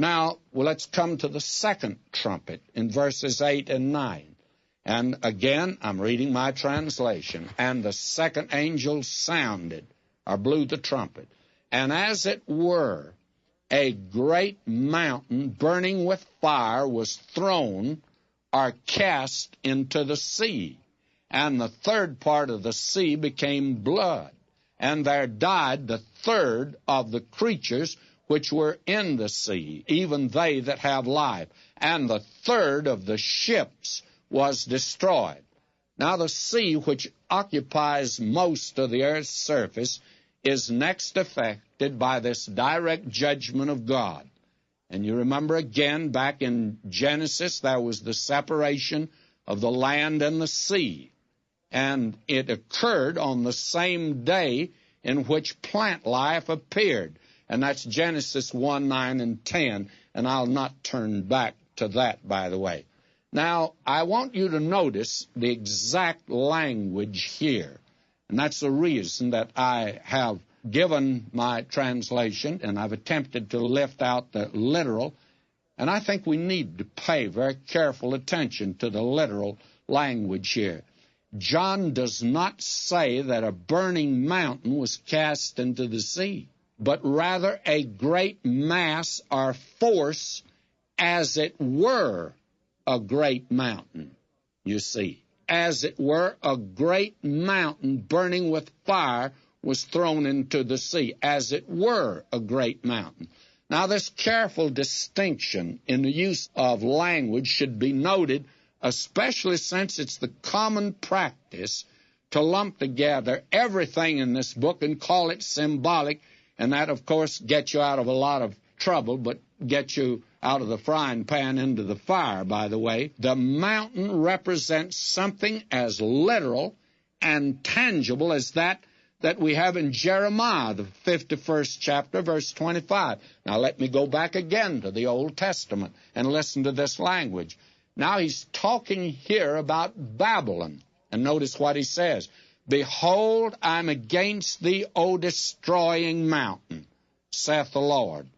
Now, well, let's come to the second trumpet in verses 8 and 9. And again, I'm reading my translation. And the second angel sounded, or blew the trumpet, and as it were, a great mountain burning with fire was thrown or cast into the sea. And the third part of the sea became blood. And there died the third of the creatures which were in the sea, even they that have life. And the third of the ships was destroyed. Now the sea, which occupies most of the earth's surface, is next affected by this direct judgment of God. And you remember again, back in Genesis, there was the separation of the land and the sea. And it occurred on the same day in which plant life appeared. And that's Genesis 1, 9, and 10. And I'll not turn back to that, by the way. Now, I want you to notice the exact language here. And that's the reason that I have given my translation, and I've attempted to lift out the literal. And I think we need to pay very careful attention to the literal language here. John does not say that a burning mountain was cast into the sea, but rather a great mass or force, as it were a great mountain, you see. As it were, a great mountain burning with fire was thrown into the sea, as it were a great mountain. Now, this careful distinction in the use of language should be noted, especially since it's the common practice to lump together everything in this book and call it symbolic, and that, of course, gets you out of a lot of trouble, but gets you out of the frying pan into the fire, by the way. The mountain represents something as literal and tangible as that we have in Jeremiah, the 51st chapter, verse 25. Now, let me go back again to the Old Testament and listen to this language. Now, he's talking here about Babylon. And notice what he says. Behold, I'm against thee, O destroying mountain, saith the Lord,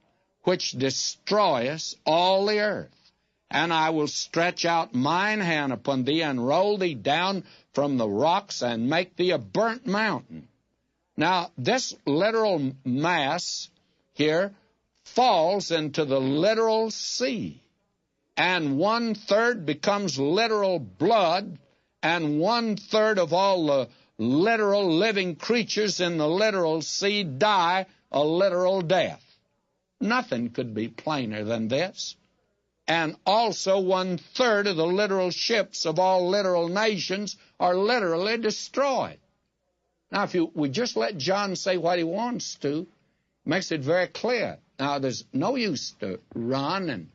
which destroyeth all the earth. And I will stretch out mine hand upon thee, and roll thee down from the rocks, and make thee a burnt mountain. Now, this literal mass here falls into the literal sea, and 1/3 becomes literal blood, and 1/3 of all the literal living creatures in the literal sea die a literal death. Nothing could be plainer than this. And also 1/3 of the literal ships of all literal nations are literally destroyed. Now, if we just let John say what he wants to, it makes it very clear. Now, there's no use to run and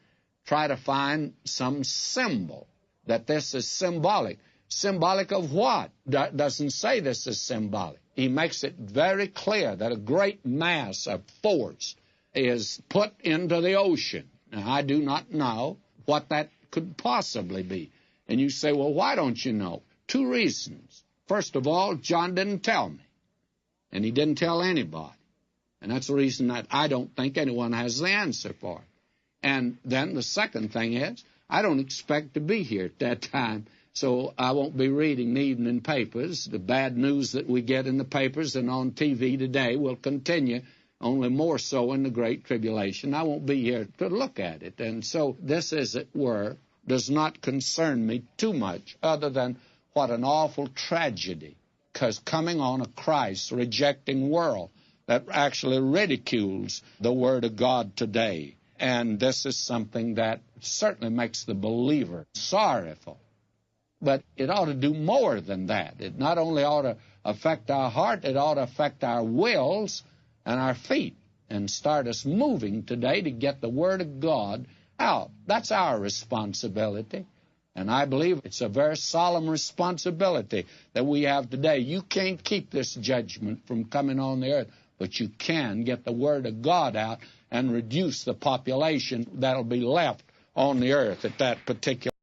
try to find some symbol that this is symbolic. Symbolic of what? Doesn't say this is symbolic. He makes it very clear that a great mass of force is put into the ocean. Now, I do not know what that could possibly be. And you say, well, why don't you know? 2 reasons. First of all, John didn't tell me, and he didn't tell anybody. And that's the reason that I don't think anyone has the answer for it. And then the second thing is, I don't expect to be here at that time, so I won't be reading the evening papers. The bad news that we get in the papers and on TV today will continue, only more so in the Great Tribulation. I won't be here to look at it. And so this, as it were, does not concern me too much, other than what an awful tragedy, because coming on a Christ-rejecting world that actually ridicules the Word of God today. And this is something that certainly makes the believer sorrowful. But it ought to do more than that. It not only ought to affect our heart, it ought to affect our wills and our feet and start us moving today to get the Word of God out. That's our responsibility. And I believe it's a very solemn responsibility that we have today. You can't keep this judgment from coming on the earth, but you can get the Word of God out and reduce the population that'll be left on the earth at that particular